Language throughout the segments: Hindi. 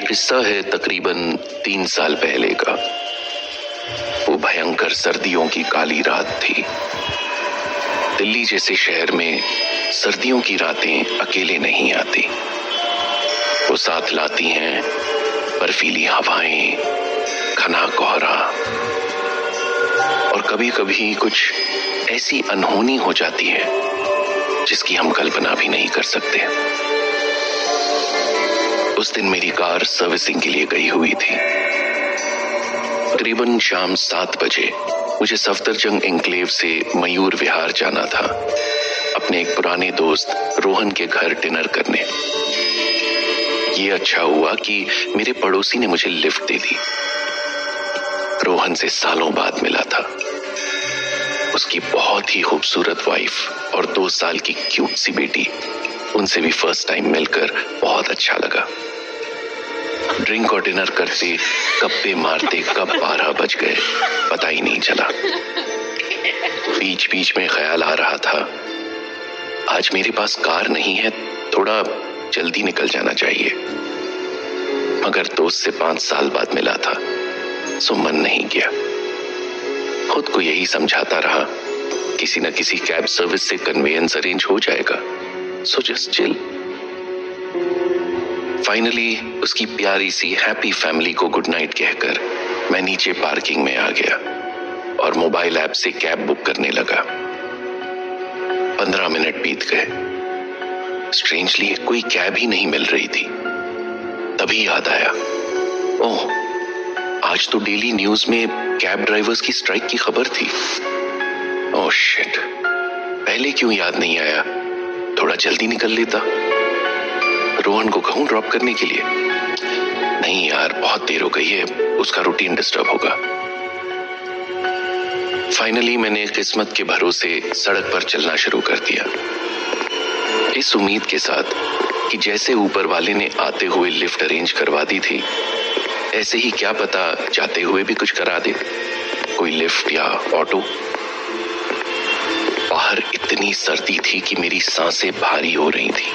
किस्सा है तकरीबन 3 साल पहले का। वो भयंकर सर्दियों की काली रात थी। दिल्ली जैसे शहर में सर्दियों की रातें अकेले नहीं आती। वो साथ लाती हैं बर्फीली हवाएं, घना कोहरा और कभी कभी कुछ ऐसी अनहोनी हो जाती है जिसकी हम कल्पना भी नहीं कर सकते। उस दिन मेरी कार सर्विसिंग के लिए गई हुई थी। तकरीबन शाम 7 बजे मुझे सफदरजंग एन्क्लेव से मयूर विहार जाना था, अपने एक पुराने दोस्त रोहन के घर डिनर करने। ये अच्छा हुआ कि मेरे पड़ोसी ने मुझे लिफ्ट दे दी। रोहन से सालों बाद मिला था। उसकी बहुत ही खूबसूरत वाइफ और 2 साल की क्यूट सी बेटी, उनसे भी फर्स्ट टाइम मिलकर बहुत अच्छा लगा। ड्रिंक और डिनर करते गप्पे मारते कब 12 बज गए पता ही नहीं चला। बीच बीच में ख्याल आ रहा था, आज मेरे पास कार नहीं है, थोड़ा जल्दी निकल जाना चाहिए। मगर दोस्त से 5 साल बाद मिला था, सो मन नहीं किया। खुद को यही समझाता रहा, किसी न किसी कैब सर्विस से कन्वेयंस अरेंज हो जाएगा, सो जस्ट चिल। फाइनली उसकी प्यारी सी हैप्पी फैमिली को गुड नाइट कहकर मैं नीचे पार्किंग में आ गया और मोबाइल ऐप से कैब बुक करने लगा। 15 मिनट बीत गए। स्ट्रेंजली कोई कैब ही नहीं मिल रही थी। तभी याद आया, ओह, आज तो डेली न्यूज में कैब ड्राइवर्स की स्ट्राइक की खबर थी। ओह शिट, पहले क्यों याद नहीं आया? थोड़ा जल्दी निकल लेता। रोहन को कहूं ड्रॉप करने के लिए? नहीं यार, बहुत देर हो गई है, उसका रूटीन डिस्टर्ब होगा। फाइनली मैंने किस्मत के भरोसे सड़क पर चलना शुरू कर दिया, इस उम्मीद के साथ कि जैसे ऊपर वाले ने आते हुए लिफ्ट अरेंज करवा दी थी, ऐसे ही क्या पता जाते हुए भी कुछ करा दे, कोई लिफ्ट या ऑटो। बाहर इतनी सर्दी थी कि मेरी सांसें भारी हो रही थी।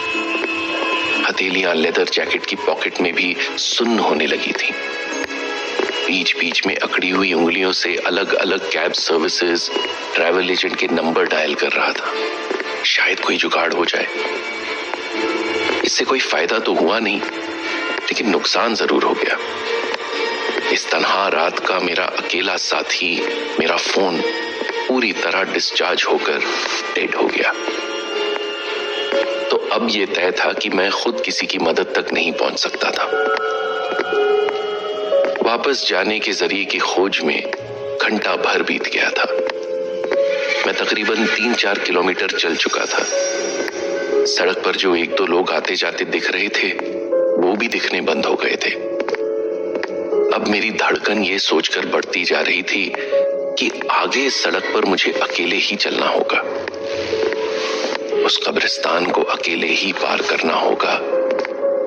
हथेलियां लेदर जैकेट की पॉकेट में भी सुन्न होने लगी थी। बीच बीच में अकड़ी हुई उंगलियों से अलग अलग कैब सर्विसेज, ट्रैवल एजेंट के नंबर डायल कर रहा था, शायद कोई जुगाड़ हो जाए। इससे कोई फायदा तो हुआ नहीं, लेकिन नुकसान जरूर हो गया। इस तन्हा रात का मेरा अकेला साथी, मेरा फोन पूरी तरह डिस्चार्ज होकर डेड हो गया। तो अब ये तय था कि मैं खुद किसी की मदद तक नहीं पहुंच सकता था। वापस जाने के जरिए की खोज में घंटा भर बीत गया था। मैं तकरीबन 3-4 किलोमीटर चल चुका था। सड़क पर जो 1-2 लोग आते जाते दिख रहे थे, वो भी दिखने बंद हो गए थे। अब मेरी धड़कन ये सोचकर बढ़ती जा रही थी कि आगे सड़क पर मुझे अकेले ही चलना होगा। उस कब्रिस्तान को अकेले ही पार करना होगा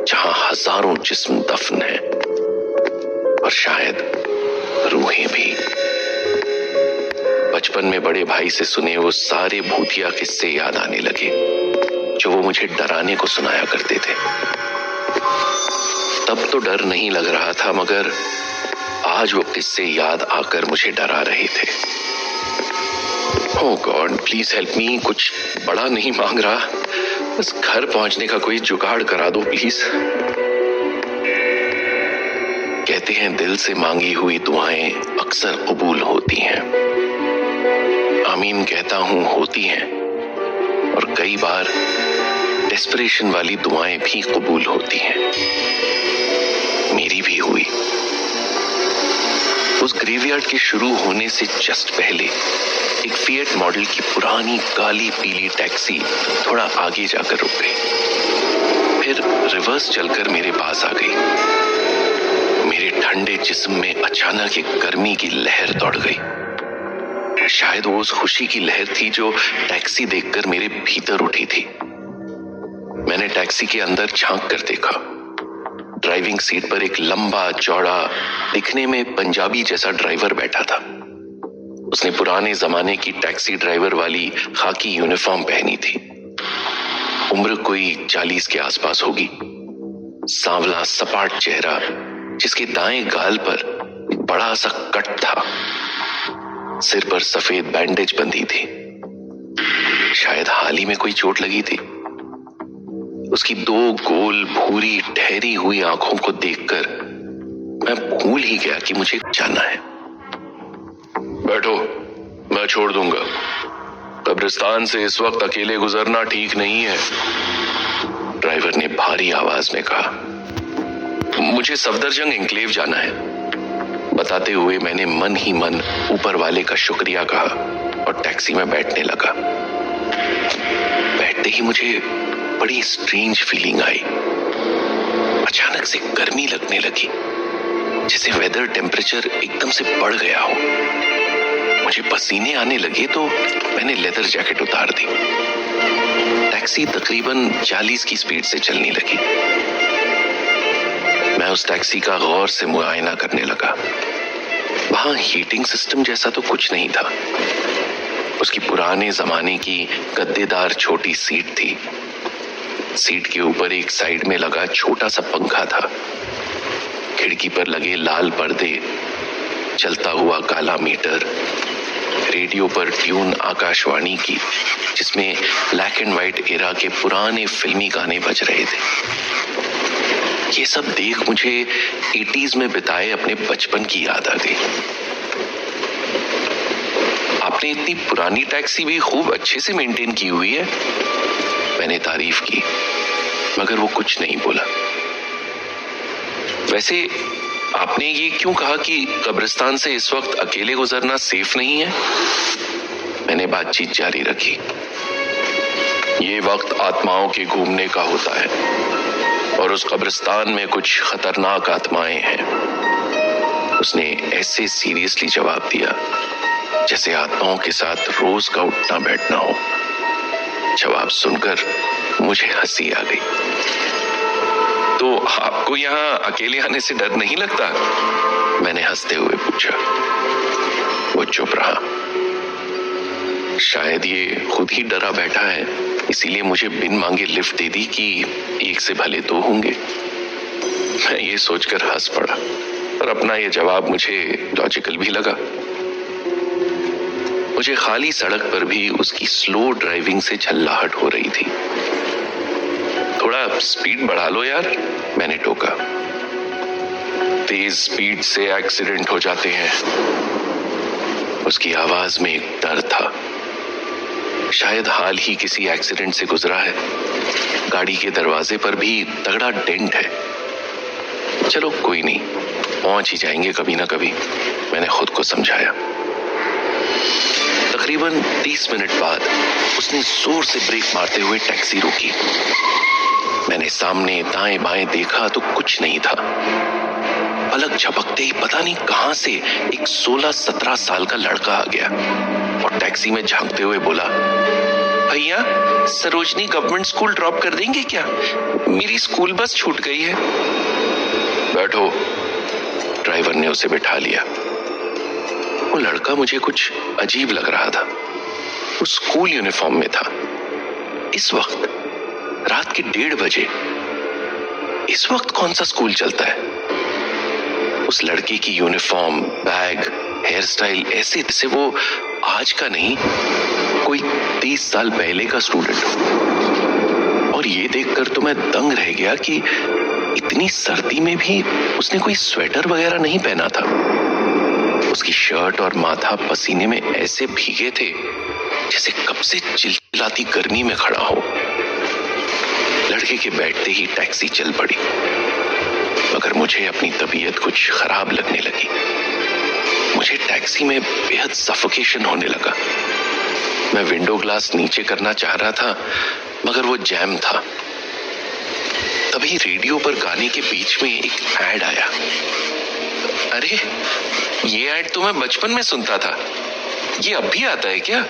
जहां हजारों जिस्म दफन हैं और शायद रूहें भी। बचपन में बड़े भाई से सुने वो सारे भूतिया किस्से याद आने लगे जो वो मुझे डराने को सुनाया करते थे। तब तो डर नहीं लग रहा था, मगर आज वो किस्से याद आकर मुझे डरा रहे थे। ओह गॉड, प्लीज हेल्प मी। कुछ बड़ा नहीं मांग रहा, बस घर पहुंचने का कोई जुगाड़ करा दो प्लीज। कहते हैं दिल से मांगी हुई दुआएं अक्सर कबूल होती हैं। आमीन कहता हूं, होती हैं, और कई बार डेस्परेशन वाली दुआएं भी कबूल होती हैं। मेरी भी हुई। उस ग्रेवयार्ड के शुरू होने से जस्ट पहले एक फिएट मॉडल की पुरानी काली पीली टैक्सी थोड़ा आगे जाकर रुक गई, फिर रिवर्स चलकर मेरे पास आ गई। मेरे ठंडे जिस्म में अचानक एक गर्मी की लहर दौड़ गई। शायद वो उस खुशी की लहर थी जो टैक्सी देखकर मेरे भीतर उठी थी। मैंने टैक्सी के अंदर झांक कर देखा। ड्राइविंग सीट पर एक लंबा चौड़ा दिखने में पंजाबी जैसा ड्राइवर बैठा था। उसने पुराने जमाने की टैक्सी ड्राइवर वाली खाकी यूनिफॉर्म पहनी थी। उम्र कोई 40 के आसपास होगी। सांवला सपाट चेहरा जिसके दाएं गाल पर एक बड़ा सा कट था। सिर पर सफेद बैंडेज बंधी थी, शायद हाल ही में कोई चोट लगी थी। उसकी दो गोल भूरी ठहरी हुई आंखों को देखकर मैं भूल ही गया कि मुझे जाना है। बैठो, मैं छोड़ दूंगा। कब्रिस्तान से इस वक्त अकेले गुजरना ठीक नहीं है, ड्राइवर ने भारी आवाज में कहा। मुझे सफदरजंग एन्क्लेव जाना है, बताते हुए मैंने मन ही मन ऊपर वाले का शुक्रिया कहा और टैक्सी में बैठने लगा। बैठते ही मुझे बड़ी स्ट्रेंज फीलिंग आई। अचानक से गर्मी लगने लगी, जैसे वेदर टेम्परेचर एकदम से बढ़ गया हो। मुझे पसीने आने लगे तो मैंने लेदर जैकेट उतार दी। टैक्सी तकरीबन 40 की स्पीड से चलने लगी। मैं उस टैक्सी का गौर से मुआयना करने लगा। वहां हीटिंग सिस्टम जैसा तो कुछ नहीं था। उसकी पुराने जमाने की गद्देदार छोटी सीट थी। सीट के ऊपर एक साइड में लगा छोटा सा पंखा था। खिड़की पर लगे लाल पर्दे, चलता हुआ काला मीटर, रेडियो पर ट्यून आकाशवाणी की जिसमें ब्लैक एंड व्हाइट एरा के पुराने फिल्मी गाने बज रहे थे। ये सब देख मुझे 80s में बिताए अपने बचपन की याद आ गई। आपने इतनी पुरानी टैक्सी भी खूब अच्छे से मेंटेन की हुई है, मैंने तारीफ की, मगर वो कुछ नहीं बोला। वैसे आपने ये क्यों कहा कि कब्रिस्तान से इस वक्त अकेले गुजरना सेफ नहीं है? मैंने बातचीत जारी रखी। ये वक्त आत्माओं के घूमने का होता है और उस कब्रिस्तान में कुछ खतरनाक आत्माएं हैं। उसने ऐसे सीरियसली जवाब दिया जैसे आत्माओं के साथ रोज का उठना बैठना हो। जवाब सुनकर मुझे हंसी आ गई। तो आपको यहाँ अकेले आने से डर नहीं लगता? मैंने हंसते हुए पूछा। वो चुप रहा। शायद ये खुद ही डरा बैठा है, इसीलिए मुझे बिन मांगे लिफ्ट दे दी कि एक से भले दो होंगे। मैं ये सोचकर हंस पड़ा और अपना ये जवाब मुझे लॉजिकल भी लगा। मुझे खाली सड़क पर भी उसकी स्लो ड्राइविंग से झल्लाहट हो रही थी। थोड़ा स्पीड बढ़ा लो यार, मैंने टोका। तेज स्पीड से एक्सीडेंट हो जाते हैं। उसकी आवाज में एक डर था। शायद हाल ही किसी एक्सीडेंट से गुजरा है। गाड़ी के दरवाजे पर भी तगड़ा डेंट है। चलो कोई नहीं, पहुंच ही जाएंगे कभी ना कभी, मैंने खुद को समझाया। तकरीबन 30 मिनट बाद उसने जोर से ब्रेक मारते हुए टैक्सी रोकी। मैंने सामने दाएं बाएं देखा तो कुछ नहीं था। पलक झपकते ही पता नहीं कहां से एक 16-17 साल का लड़का आ गया और टैक्सी में झांकते हुए बोला, भैया सरोजनी गवर्नमेंट स्कूल ड्रॉप कर देंगे क्या? मेरी स्कूल बस छूट गई है। बैठो, ड्राइवर ने उसे बिठा लिया। वो लड़का मुझे कुछ अजीब लग रहा था। वो स्कूल यूनिफॉर्म में था। इस वक्त रात के 1:30 बजे इस वक्त कौन सा स्कूल चलता है? उस लड़के की यूनिफॉर्म, बैग, हेयर स्टाइल ऐसे जैसे वो आज का नहीं, कोई 30 साल पहले का स्टूडेंट हो। और ये देखकर तो मैं दंग रह गया कि इतनी सर्दी में भी उसने कोई स्वेटर वगैरह नहीं पहना था। उसकी शर्ट और माथा पसीने में ऐसे भीगे थे जैसे कब से चिलचिलाती गर्मी में खड़ा हो। लड़के के बैठते ही टैक्सी चल पड़ी, मगर मुझे अपनी तबीयत कुछ खराब लगने लगी। मुझे टैक्सी में बेहद सफोकेशन होने लगा। मैं विंडो ग्लास नीचे करना चाह रहा था, मगर वो जैम था। तभी रेडियो पर गाने के बीच में एक ऐड आया। अरे ये ऐड तो मैं बचपन में सुनता था, ये अब भी आता है क्या?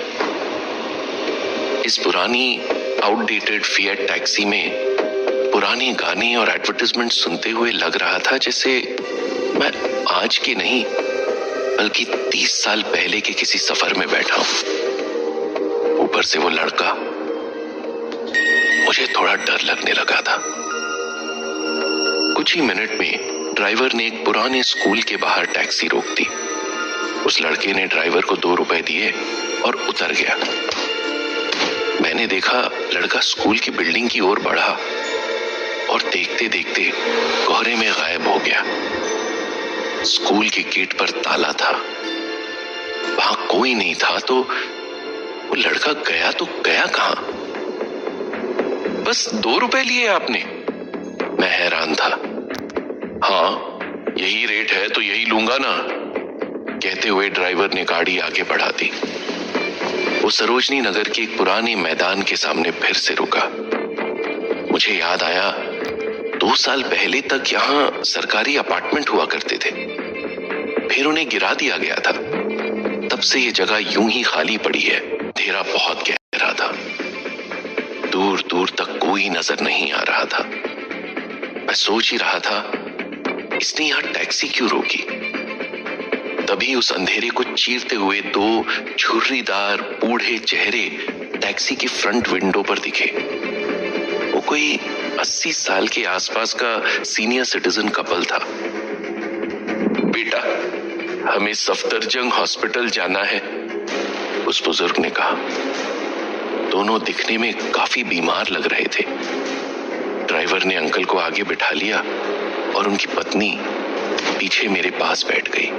इस पुरानी आउटडेटेड फिएट टैक्सी में पुराने गाने और एडवर्टाइजमेंट सुनते हुए लग रहा था जैसे मैं आज के नहीं बल्कि 30 साल पहले के किसी सफर में बैठा हूं। ऊपर से वो लड़का, मुझे थोड़ा डर लगने लगा था। कुछ ही मिनट में ड्राइवर ने एक पुराने स्कूल के बाहर टैक्सी रोक दी। उस लड़के ने ड्राइवर को 2 रुपए दिए और उतर गया। मैंने देखा लड़का स्कूल की बिल्डिंग की ओर बढ़ा और देखते देखते कोहरे में गायब हो गया। स्कूल के गेट पर ताला था, वहां कोई नहीं था, तो वो लड़का गया तो गया कहां? बस 2 रुपए लिए आपने? मैं हैरान था। हाँ, यही रेट है तो यही लूंगा ना, कहते हुए ड्राइवर ने गाड़ी आगे बढ़ा दी। वो सरोजनी नगर के एक पुराने मैदान के सामने फिर से रुका। मुझे याद आया 2 साल पहले तक यहाँ सरकारी अपार्टमेंट हुआ करते थे, फिर उन्हें गिरा दिया गया था। तब से ये जगह यूं ही खाली पड़ी है। अंधेरा बहुत गहरा था, दूर दूर तक कोई नजर नहीं आ रहा था। मैं सोच ही रहा था इसने यहां टैक्सी क्यों रोकी। तभी उस अंधेरे को चीरते हुए 2 झुर्रीदार बूढ़े चेहरे टैक्सी की फ्रंट विंडो पर दिखे। वो कोई 80 साल के आसपास का सीनियर सिटीजन कपल था। बेटा, हमें सफदरजंग हॉस्पिटल जाना है, उस बुजुर्ग ने कहा। दोनों दिखने में काफी बीमार लग रहे थे। ड्राइवर ने अंकल को आगे बिठा लिया और उनकी पत्नी पीछे मेरे पास बैठ गई।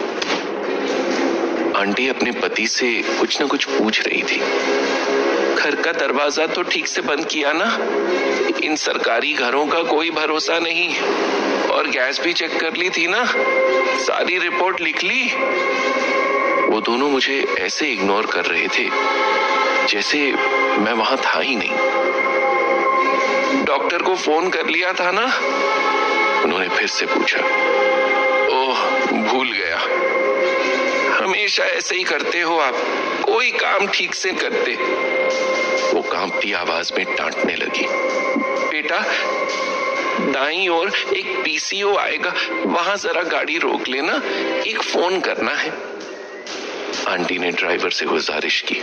आंटी अपने पति से कुछ न कुछ पूछ रही थी। घर का दरवाजा तो ठीक से बंद किया ना? इन सरकारी घरों का कोई भरोसा नहीं। और गैस भी चेक कर ली थी ना? सारी रिपोर्ट लिख ली? वो दोनों मुझे ऐसे इग्नोर कर रहे थे जैसे मैं वहां था ही नहीं। डॉक्टर को फोन कर लिया था ना? उन्होंने फिर से पूछा। ओह, भूल गया। हमेशा ऐसे ही करते हो आप, कोई काम ठीक से करते। वो कांपती आवाज में डांटने लगी। बेटा, दाईं ओर एक पीसीओ आएगा, वहां जरा गाड़ी रोक लेना, एक फोन करना है। आंटी ने ड्राइवर से गुजारिश की।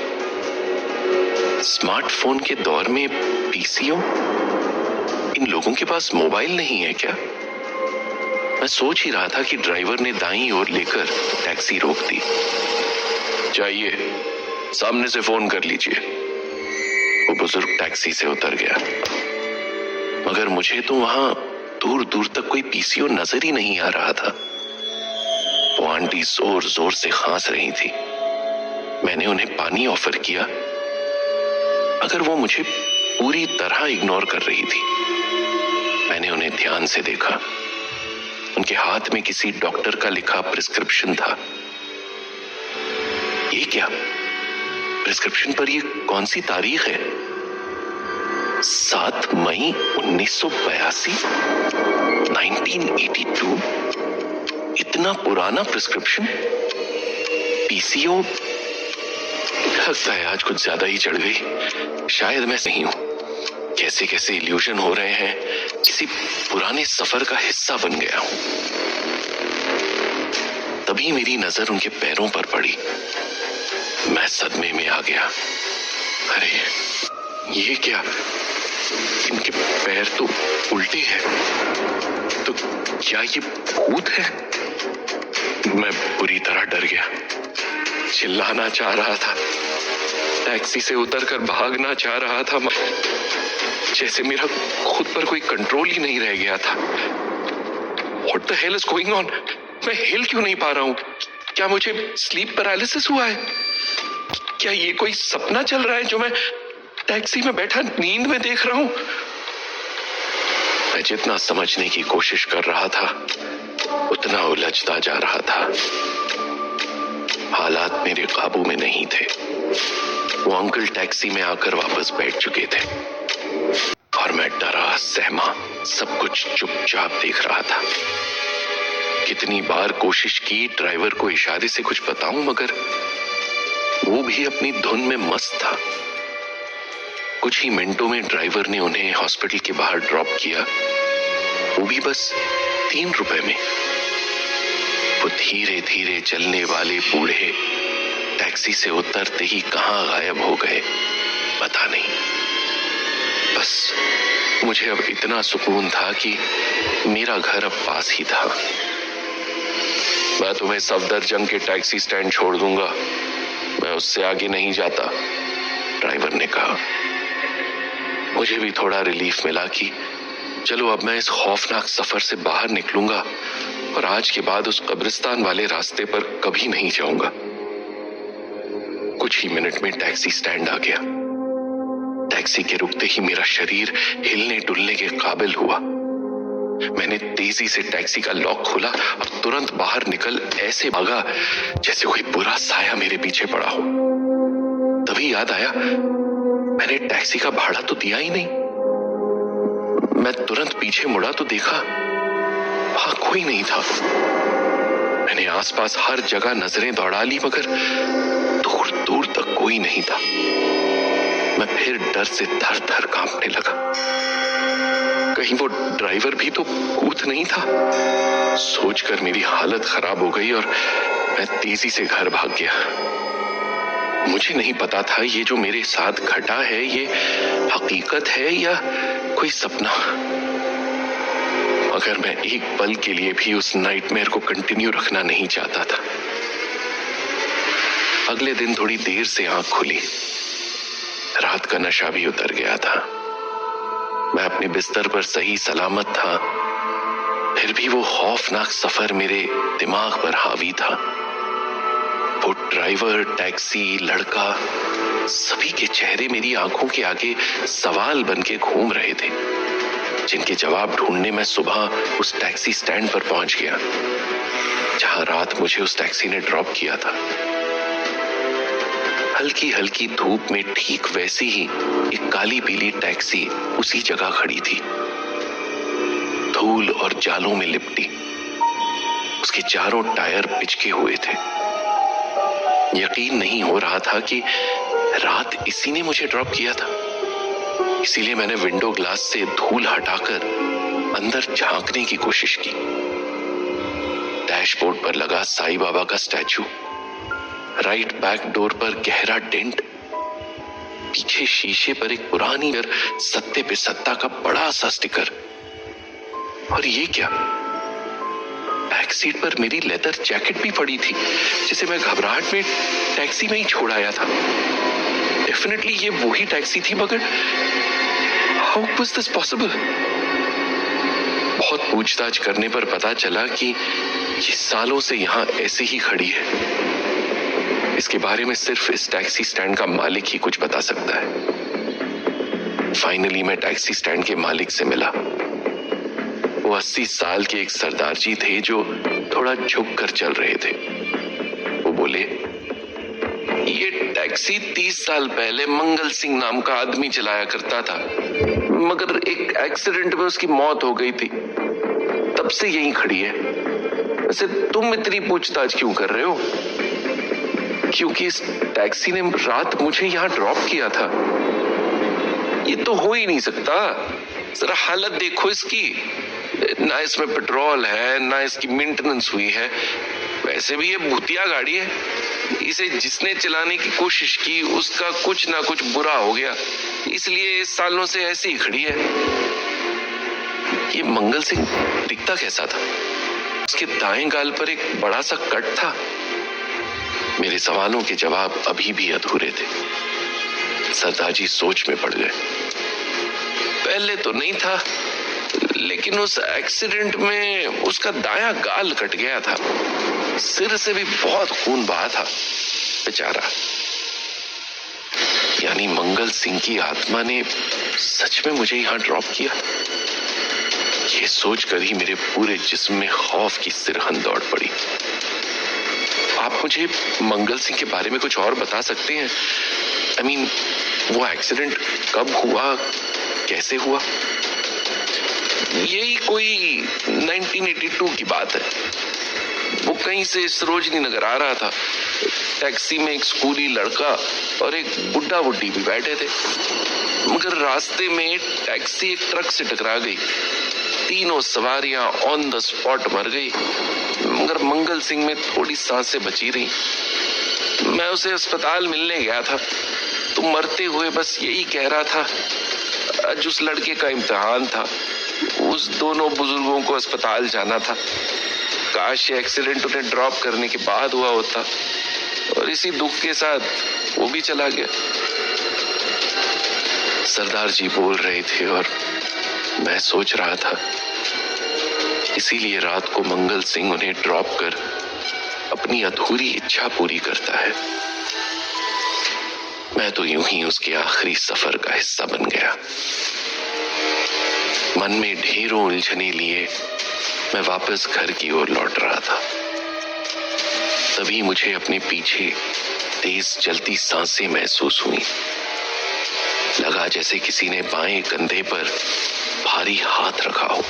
स्मार्टफोन के दौर में पीसीओ? इन लोगों के पास मोबाइल नहीं है क्या? मैं सोच ही रहा था कि ड्राइवर ने दाईं ओर लेकर टैक्सी रोक दी। जाइए, सामने से फोन कर लीजिए। वो बुजुर्ग टैक्सी से उतर गया, मगर मुझे तो वहां दूर दूर तक कोई पीसीओ नजर ही नहीं आ रहा था। वो आंटी जोर जोर से खांस रही थी। मैंने उन्हें पानी ऑफर किया, मगर वो मुझे पूरी तरह इग्नोर कर रही थी। मैंने उन्हें ध्यान से देखा। उनके हाथ में किसी डॉक्टर का लिखा प्रिस्क्रिप्शन था। ये क्या? प्रिस्क्रिप्शन पर ये कौन सी तारीख है? 7 मई 1982? 1982? इतना पुराना प्रिस्क्रिप्शन? पीसीओ? लगता है आज कुछ ज्यादा ही चढ़ गई। शायद मैं सही हूं। कैसे कैसे इल्यूजन हो रहे हैं, किसी पुराने सफर का हिस्सा बन गया हूं। तभी मेरी नजर उनके पैरों पर पड़ी। मैं सदमे में आ गया। अरे, ये क्या? इनके पैर तो उल्टे हैं। तो क्या ये भूत है? मैं बुरी तरह डर गया। चिल्लाना चाह रहा था, टैक्सी से उतरकर भागना चाह रहा था, जैसे मेरा खुद पर कोई कंट्रोल ही नहीं रह गया था। What the hell is going on? मैं हिल क्यों नहीं पा रहा हूं? क्या मुझे स्लीप पैरालिसिस हुआ है? क्या ये कोई सपना चल रहा है जो मैं टैक्सी में बैठा नींद में देख रहा हूं? मैं जितना समझने की कोशिश कर रहा था, उतना उलझता जा रहा था। हालात मेरे काबू में नहीं थे। वो अंकल टैक्सी में आकर वापस बैठ चुके थे और मैं डरा सहमा सब कुछ चुपचाप देख रहा था। कितनी बार कोशिश की ड्राइवर को इशारे से कुछ बताऊं, मगर वो भी अपनी धुन में मस्त था। कुछ ही मिनटों में ड्राइवर ने उन्हें हॉस्पिटल के बाहर ड्रॉप किया, वो भी बस 3 रुपए में। वो धीरे धीरे चलने वाले बूढ़े टैक्सी से उतरते ही कहां गायब हो गए पता नहीं। बस मुझे अब इतना सुकून था कि मेरा घर अब पास ही था। मैं तुम्हें सफदरजंग के टैक्सी स्टैंड छोड़ दूंगा, मैं उससे आगे नहीं जाता, ड्राइवर ने कहा। मुझे भी थोड़ा रिलीफ मिला कि चलो अब मैं इस खौफनाक सफर से बाहर निकलूंगा और आज के बाद उस कब्रिस्तान वाले रास्ते पर कभी नहीं जाऊंगा। कुछ ही मिनट में टैक्सी स्टैंड आ गया। टैक्सी के रुकते ही मेरा शरीर हिलने डुलने के काबिल हुआ। मैंने तेजी से टैक्सी का लॉक खोला और तुरंत बाहर निकल ऐसे भागा जैसे कोई बुरा साया मेरे पीछे पड़ा हो। तभी याद आया, मैंने टैक्सी का भाड़ा तो दिया ही नहीं। मैं तुरंत पीछे मुड़ा तो देखा वहां कोई नहीं था। मैंने आसपास हर जगह नजरें दौड़ा ली मगर दूर दूर तक कोई नहीं था। मैं फिर डर से थर थर कांपने लगा। कहीं वो ड्राइवर भी तो भूत नहीं था। सोचकर मेरी हालत खराब हो गई और मैं तेजी से घर भाग गया। मुझे नहीं पता था ये जो मेरे साथ घटा है ये हकीकत है या कोई सपना, मगर मैं एक पल के लिए भी उस नाइटमेयर को कंटिन्यू रखना नहीं चाहता था। अगले दिन थोड़ी देर से आंख खुली। रात का नशा भी उतर गया था। मैं अपने बिस्तर पर सही सलामत था, फिर भी वो खौफनाक सफर मेरे दिमाग पर हावी था। वो ड्राइवर, टैक्सी, लड़का, सभी के चेहरे मेरी आंखों के आगे सवाल बनके घूम रहे थे, जिनके जवाब ढूंढने मैं सुबह उस टैक्सी स्टैंड पर पहुंच गया जहां रात मुझे उस टैक्सी ने ड्रॉप किया था। हल्की हल्की धूप में ठीक वैसी ही एक काली पीली टैक्सी उसी जगह खड़ी थी, धूल और जालों में लिपटी। उसके चारों टायर पिचके हुए थे। यकीन नहीं हो रहा था कि रात इसी ने मुझे ड्रॉप किया था। इसीलिए मैंने विंडो ग्लास से धूल हटाकर अंदर झांकने की कोशिश की। डैशबोर्ड पर लगा साईं बाबा का स्टैचू, राइट बैक डोर पर गहरा डेंट, पीछे शीशे पर एक पुरानी और सत्ते पे सत्ता का बड़ा सा स्टिकर। और ये क्या, बैक सीट पर मेरी लेदर जैकेट भी पड़ी थी जिसे मैं घबराहट में टैक्सी में ही छोड़ आया था। डेफिनेटली ये वही टैक्सी थी, मगर हाउ वाज दिस पॉसिबल? बहुत पूछताछ करने पर पता चला कि ये सालों से यहां ऐसे ही खड़ी है। इसके बारे में सिर्फ इस टैक्सी स्टैंड का मालिक ही कुछ बता सकता है। फाइनली मैं टैक्सी स्टैंड के मालिक से मिला। वो 80 साल के एक सरदार जी थे जो थोड़ा झुक कर चल रहे थे। वो बोले, ये टैक्सी 30 साल पहले मंगल सिंह नाम का आदमी चलाया करता था, मगर एक एक्सीडेंट में उसकी मौत हो गई थी, तब से यहीं खड़ी है। वैसे तुम इतनी पूछताछ क्यों कर रहे हो? क्योंकि इस टैक्सी ने रात मुझे यहां ड्रॉप किया था। ये तो हो ही नहीं सकता। जरा हालत देखो इसकी, ना इसमें पेट्रोल है ना इसकी मेंटेनेंस हुई है। वैसे भी ये भूतिया गाड़ी है, इसे जिसने चलाने की कोशिश की उसका कुछ ना कुछ बुरा हो गया, इसलिए इस सालों से ऐसे ही खड़ी है। ये मंगल सिंह दिखता कैसा था? उसके दाएं गाल पर एक बड़ा सा कट था। मेरे सवालों के जवाब अभी भी अधूरे थे। सरदार जी सोच में पड़ गए। पहले तो नहीं था, लेकिन उस एक्सीडेंट में उसका दायां गाल कट गया था। सिर से भी बहुत खून बहा था बेचारा। यानी मंगल सिंह की आत्मा ने सच में मुझे यहां ड्रॉप किया। ये सोचकर ही मेरे पूरे जिस्म में खौफ की सिरहन दौड़ पड़ी। आप मुझे मंगल सिंह के बारे में कुछ और बता सकते हैं? I mean, वो एक्सीडेंट कब हुआ, कैसे हुआ? यही कोई 1982 की बात है। वो कहीं से सरोजनी नगर आ रहा था। टैक्सी में एक स्कूली लड़का और एक बुड्ढा बुड्ढी भी बैठे थे, मगर रास्ते में टैक्सी एक ट्रक से टकरा गई। तीनों सवारियां ऑन द स्पॉट मर गई, मगर मंगल सिंह में थोड़ी सांसें बची रही। मैं उसे अस्पताल मिलने गया था तो मरते हुए बस यही कह रहा था, आज उस लड़के का इम्तिहान था, उस दोनों बुजुर्गों को अस्पताल जाना था। काश ये एक्सीडेंट उन्हें ड्रॉप करने के बाद हुआ होता, और इसी दुख के साथ वो भी चला गया। सरदार जी बोल रहे थे और मैं सोच रहा था, इसीलिए रात को मंगल सिंह उन्हें ड्रॉप कर अपनी अधूरी इच्छा पूरी करता है। मैं तो यूं ही उसके आखिरी सफर का हिस्सा बन गया। मन में ढेरों उलझने लिए मैं वापस घर की ओर लौट रहा था। तभी मुझे अपने पीछे तेज चलती सांसें महसूस हुई। लगा जैसे किसी ने बाएं कंधे पर भारी हाथ रखा हो।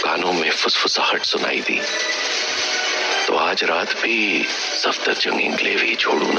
कानों में फुसफुसाहट सुनाई दी। तो आज रात भी सफदरजंग एन्क्लेव ही छोड़ू ना।